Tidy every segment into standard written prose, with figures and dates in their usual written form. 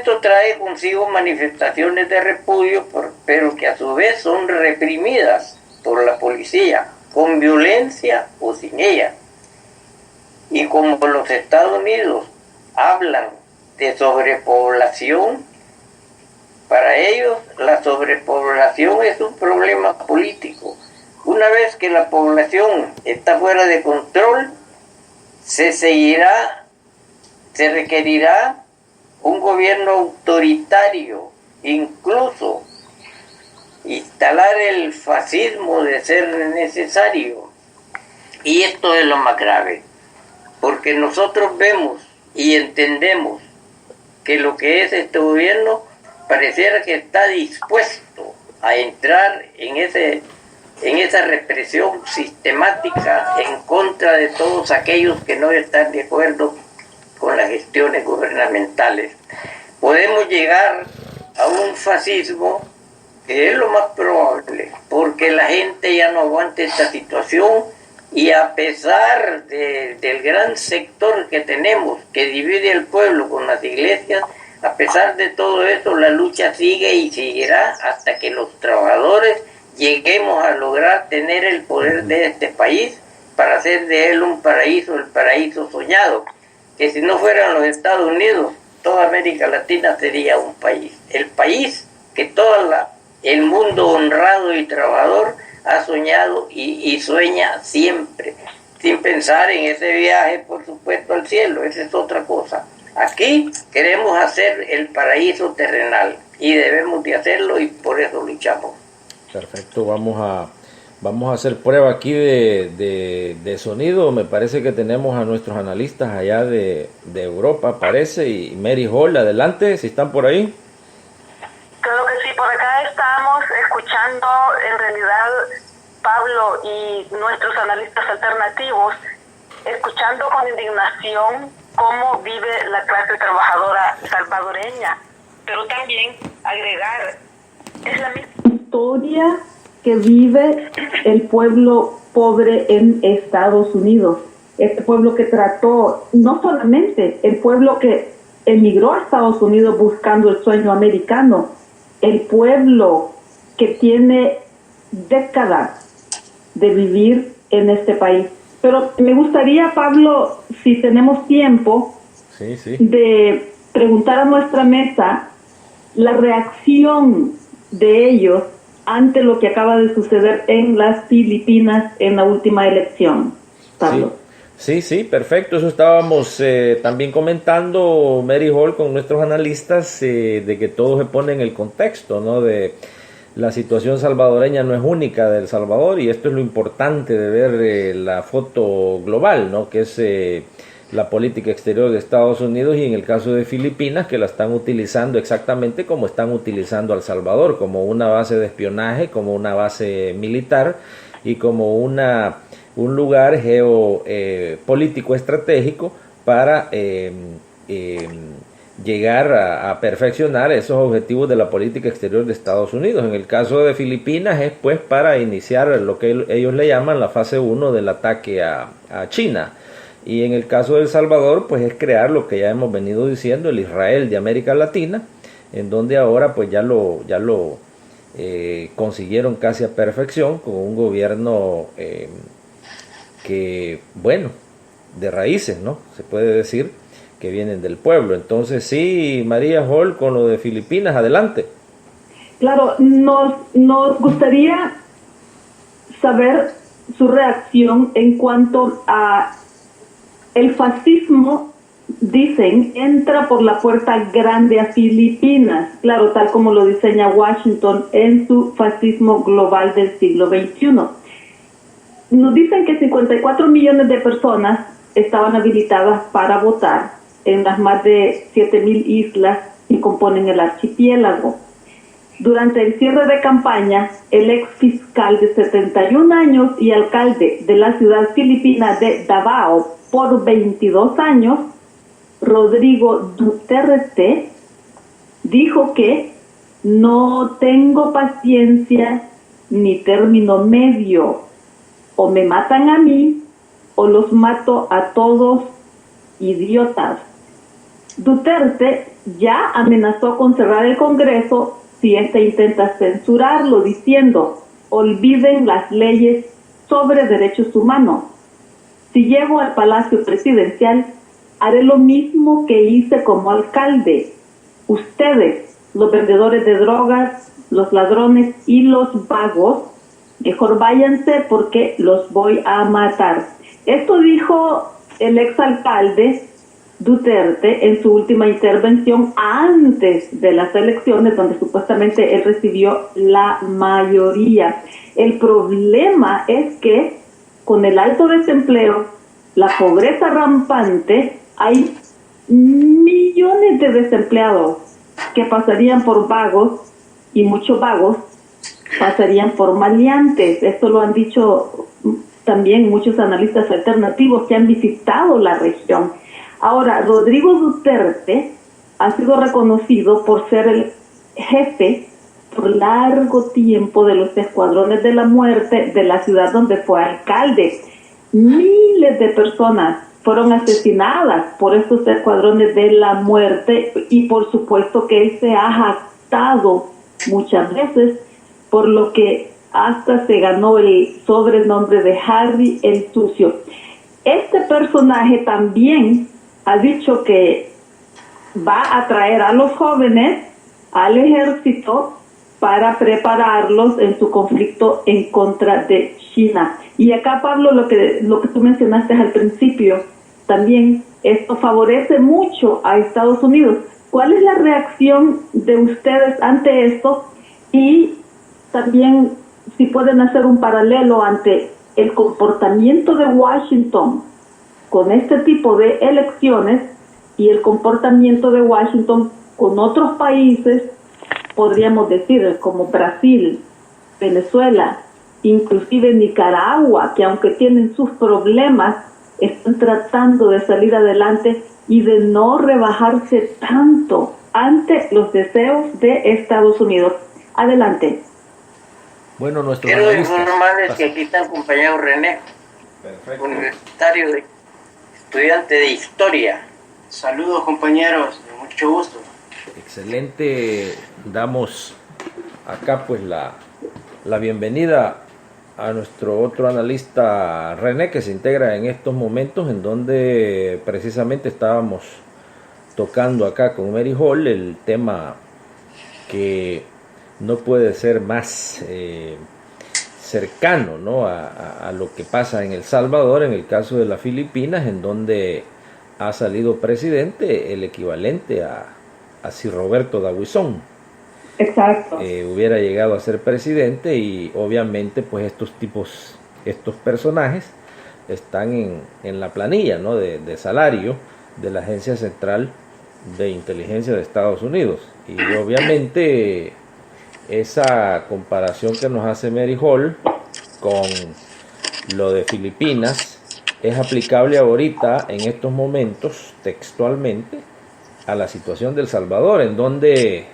esto trae consigo manifestaciones de repudio, pero que a su vez son reprimidas por la policía, con violencia o sin ella. Y como los Estados Unidos hablan de sobrepoblación, para ellos la sobrepoblación es un problema político. Una vez que la población está fuera de control, se requerirá un gobierno autoritario, incluso instalar el fascismo de ser necesario. Y esto es lo más grave, porque nosotros vemos y entendemos que lo que es este gobierno pareciera que está dispuesto a entrar en esa represión sistemática en contra de todos aquellos que no están de acuerdo con las gestiones gubernamentales. Podemos llegar a un fascismo, que es lo más probable, porque la gente ya no aguanta esta situación, y a pesar del gran sector que tenemos, que divide el pueblo con las iglesias, a pesar de todo eso, la lucha sigue y seguirá hasta que los trabajadores lleguemos a lograr tener el poder de este país para hacer de él un paraíso, el paraíso soñado, que si no fueran los Estados Unidos, toda América Latina sería un país, el país que todo el mundo honrado y trabajador ha soñado y sueña siempre, sin pensar en ese viaje, por supuesto, al cielo. Esa es otra cosa. Aquí queremos hacer el paraíso terrenal y debemos de hacerlo, y por eso luchamos. Perfecto, vamos a hacer prueba aquí de sonido. Me parece que tenemos a nuestros analistas allá de Europa, parece, y Mary Hall, adelante, si están por ahí. Claro que sí, por acá estamos escuchando en realidad Pablo y nuestros analistas alternativos, escuchando con indignación cómo vive la clase trabajadora salvadoreña, pero también agregar, es la misma historia que vive el pueblo pobre en Estados Unidos, este pueblo que trató, no solamente el pueblo que emigró a Estados Unidos buscando el sueño americano, el pueblo que tiene décadas de vivir en este país. Pero me gustaría, Pablo, si tenemos tiempo, sí. de preguntar a nuestra mesa la reacción de ellos ante lo que acaba de suceder en las Filipinas en la última elección. Pablo. Sí, perfecto. Eso estábamos también comentando, Mary Hall, con nuestros analistas, de que todo se pone en el contexto, ¿no? De la situación salvadoreña no es única de El Salvador, y esto es lo importante de ver la foto global, ¿no? Que es la política exterior de Estados Unidos, y en el caso de Filipinas, que la están utilizando exactamente como están utilizando a El Salvador, como una base de espionaje, como una base militar y como un lugar geopolítico estratégico para llegar a perfeccionar esos objetivos de la política exterior de Estados Unidos. En el caso de Filipinas es pues para iniciar lo que ellos le llaman la fase 1 del ataque a China. Y en el caso de El Salvador, pues es crear lo que ya hemos venido diciendo, el Israel de América Latina, en donde ahora pues ya lo consiguieron casi a perfección, con un gobierno que, bueno, de raíces, ¿no? Se puede decir que vienen del pueblo. Entonces sí, María Hall, con lo de Filipinas, adelante. Claro, nos gustaría saber su reacción en cuanto a el fascismo. Dicen, entra por la puerta grande a Filipinas, claro, tal como lo diseña Washington en su fascismo global del siglo XXI. Nos dicen que 54 millones de personas estaban habilitadas para votar en las más de 7,000 islas que componen el archipiélago. Durante el cierre de campaña, el ex fiscal de 71 años y alcalde de la ciudad filipina de Davao por 22 años, Rodrigo Duterte, dijo que no tengo paciencia ni término medio, o me matan a mí o los mato a todos, idiotas. Duterte ya amenazó con cerrar el Congreso si este intenta censurarlo, diciendo: olviden las leyes sobre derechos humanos. Si llego al Palacio Presidencial, haré lo mismo que hice como alcalde. Ustedes, los vendedores de drogas, los ladrones y los vagos, mejor váyanse porque los voy a matar. Esto dijo el exalcalde Duterte en su última intervención antes de las elecciones, donde supuestamente él recibió la mayoría. El problema es que con el alto desempleo, la pobreza rampante, hay millones de desempleados que pasarían por vagos, y muchos vagos pasarían por maleantes. Esto lo han dicho también muchos analistas alternativos que han visitado la región. Ahora, Rodrigo Duterte ha sido reconocido por ser el jefe por largo tiempo de los escuadrones de la muerte de la ciudad donde fue alcalde. Miles de personas fueron asesinadas por estos escuadrones de la muerte, y por supuesto que él se ha jactado muchas veces, por lo que hasta se ganó el sobrenombre de Harry el Sucio. Este personaje también ha dicho que va a traer a los jóvenes al ejército para prepararlos en su conflicto en contra de China. Y acá, Pablo, lo que tú mencionaste al principio, también esto favorece mucho a Estados Unidos. ¿Cuál es la reacción de ustedes ante esto? Y también si pueden hacer un paralelo ante el comportamiento de Washington con este tipo de elecciones y el comportamiento de Washington con otros países, podríamos decir, como Brasil, Venezuela, inclusive Nicaragua, que aunque tienen sus problemas, están tratando de salir adelante y de no rebajarse tanto ante los deseos de Estados Unidos. Adelante. Bueno, nuestro Quiero informarles que aquí está el compañero René, perfecto, universitario, estudiante de historia. Saludos, compañeros, mucho gusto. excelente. Damos acá pues la bienvenida a nuestro otro analista René, que se integra en estos momentos, en donde precisamente estábamos tocando acá con Mary Hall el tema que no puede ser más cercano, ¿no?, a lo que pasa en El Salvador, en el caso de las Filipinas, en donde ha salido presidente el equivalente a Sir Roberto Dawison. Exacto. Hubiera llegado a ser presidente, y obviamente pues estos personajes están en la planilla, ¿no?, de salario de la Agencia Central de Inteligencia de Estados Unidos. Y obviamente esa comparación que nos hace Mary Hall con lo de Filipinas es aplicable ahorita, en estos momentos, textualmente, a la situación de El Salvador, en donde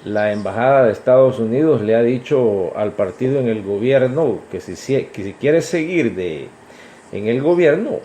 la embajada de Estados Unidos le ha dicho al partido en el gobierno que si quiere seguir en el gobierno,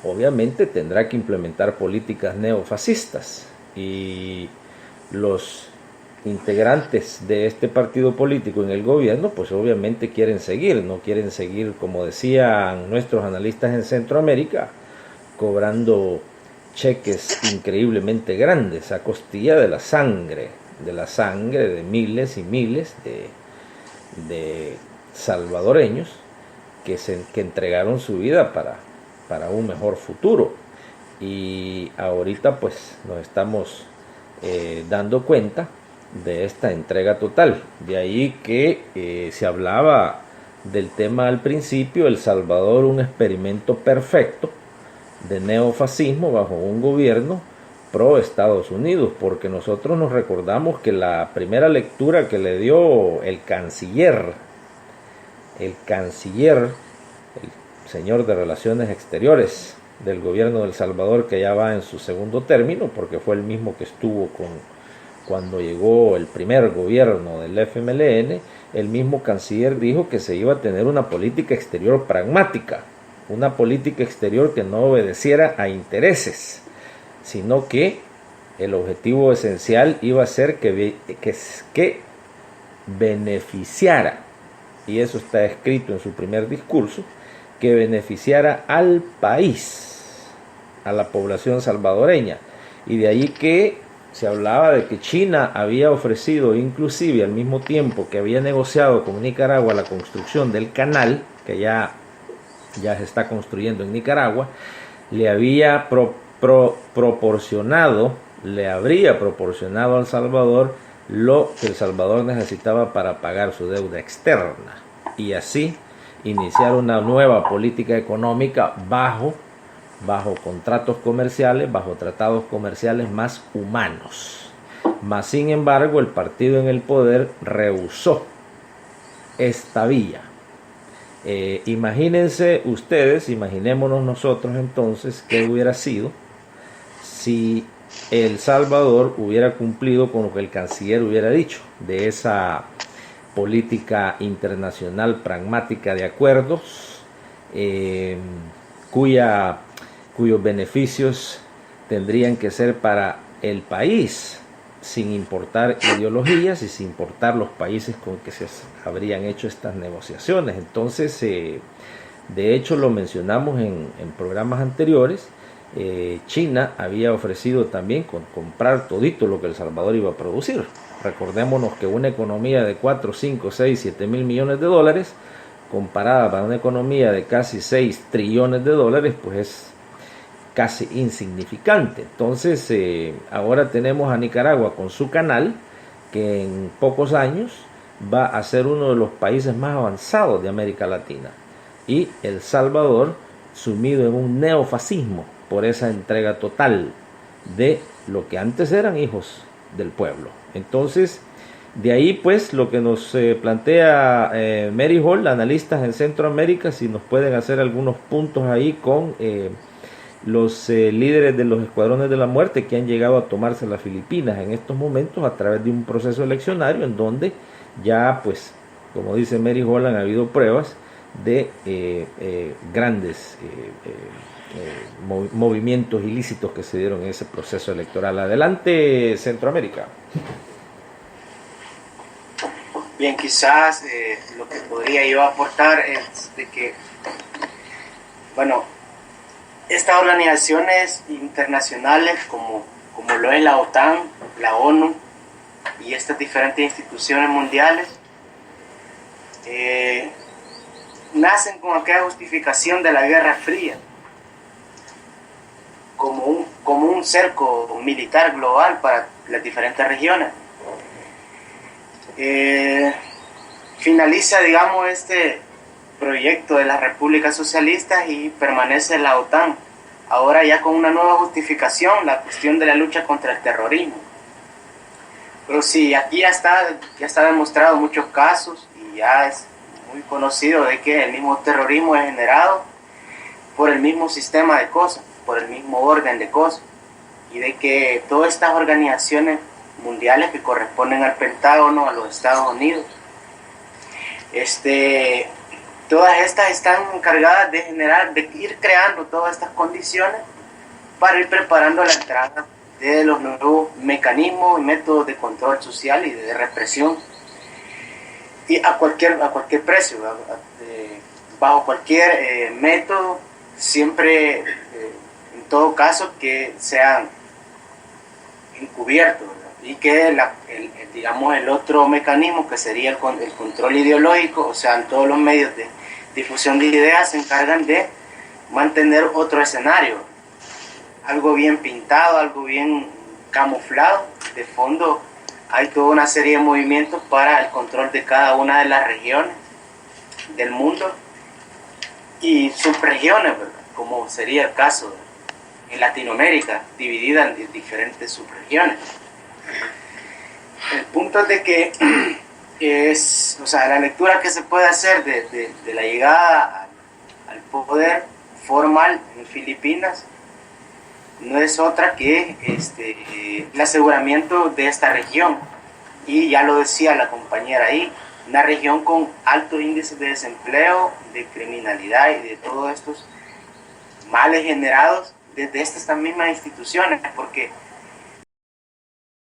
obviamente tendrá que implementar políticas neofascistas, y los integrantes de este partido político en el gobierno pues obviamente no quieren seguir, como decían nuestros analistas en Centroamérica, cobrando cheques increíblemente grandes a costilla de la sangre de miles y miles de salvadoreños que entregaron su vida para un mejor futuro. Y ahorita pues nos estamos dando cuenta de esta entrega total. De ahí que se hablaba del tema al principio: El Salvador, un experimento perfecto de neofascismo bajo un gobierno pro Estados Unidos, porque nosotros nos recordamos que la primera lectura que le dio el canciller, el señor de Relaciones Exteriores del gobierno de El Salvador, que ya va en su segundo término, porque fue el mismo que estuvo cuando llegó el primer gobierno del FMLN, el mismo canciller dijo que se iba a tener una política exterior pragmática, una política exterior que no obedeciera a intereses, sino que el objetivo esencial iba a ser que beneficiara, y eso está escrito en su primer discurso, que beneficiara al país, a la población salvadoreña. Y de ahí que se hablaba de que China había ofrecido, inclusive al mismo tiempo que había negociado con Nicaragua la construcción del canal, que ya se está construyendo en Nicaragua, le habría proporcionado al Salvador lo que El Salvador necesitaba para pagar su deuda externa, y así iniciar una nueva política económica bajo contratos comerciales, bajo tratados comerciales más humanos. Mas sin embargo, el partido en el poder rehusó esta vía. Imagínense ustedes, imaginémonos nosotros entonces qué hubiera sido si El Salvador hubiera cumplido con lo que el canciller hubiera dicho de esa política internacional pragmática de acuerdos, cuyos beneficios tendrían que ser para el país, sin importar ideologías y sin importar los países con que se habrían hecho estas negociaciones. Entonces, de hecho lo mencionamos en programas anteriores, China había ofrecido también comprar todito lo que El Salvador iba a producir. Recordémonos que una economía de 4, 5, 6, 7 mil millones de dólares, comparada para una economía de casi 6 trillones de dólares, pues es casi insignificante. Entonces, ahora tenemos a Nicaragua con su canal, que en pocos años va a ser uno de los países más avanzados de América Latina, y El Salvador sumido en un neofascismo por esa entrega total de lo que antes eran hijos del pueblo. Entonces, de ahí pues lo que nos plantea Mary Hall, analistas en Centroamérica, si nos pueden hacer algunos puntos ahí con los líderes de los escuadrones de la muerte que han llegado a tomarse las Filipinas en estos momentos a través de un proceso eleccionario en donde ya, pues, como dice Mary Hall, han habido pruebas de grandes movimientos ilícitos que se dieron en ese proceso electoral. Adelante, Centroamérica. Bien, quizás lo que podría yo aportar es de que, bueno, estas organizaciones internacionales como lo es la OTAN, la ONU y estas diferentes instituciones mundiales nacen con aquella justificación de la Guerra Fría como un cerco militar global para las diferentes regiones. Finaliza, digamos, este proyecto de las repúblicas socialistas y permanece la OTAN, ahora ya con una nueva justificación, la cuestión de la lucha contra el terrorismo. Pero sí, aquí ya está demostrado en muchos casos y ya es muy conocido de que el mismo terrorismo es generado por el mismo sistema de cosas, por el mismo orden de cosas, y de que todas estas organizaciones mundiales que corresponden al Pentágono, a los Estados Unidos, todas estas están encargadas de ir creando todas estas condiciones para ir preparando la entrada de los nuevos mecanismos y métodos de control social y de represión, y a cualquier precio, bajo cualquier método, siempre en todo caso que sean encubiertos, ¿verdad? Y que digamos el otro mecanismo, que sería el control ideológico, o sea, en todos los medios de difusión de ideas, se encargan de mantener otro escenario, algo bien pintado, algo bien camuflado. De fondo hay toda una serie de movimientos para el control de cada una de las regiones del mundo y subregiones, ¿verdad? Como sería el caso en Latinoamérica, dividida en diferentes subregiones. El punto es de que la lectura que se puede hacer de la llegada al poder formal en Filipinas no es otra que el aseguramiento de esta región, y ya lo decía la compañera ahí, una región con altos índices de desempleo, de criminalidad y de todos estos males generados desde estas mismas instituciones, porque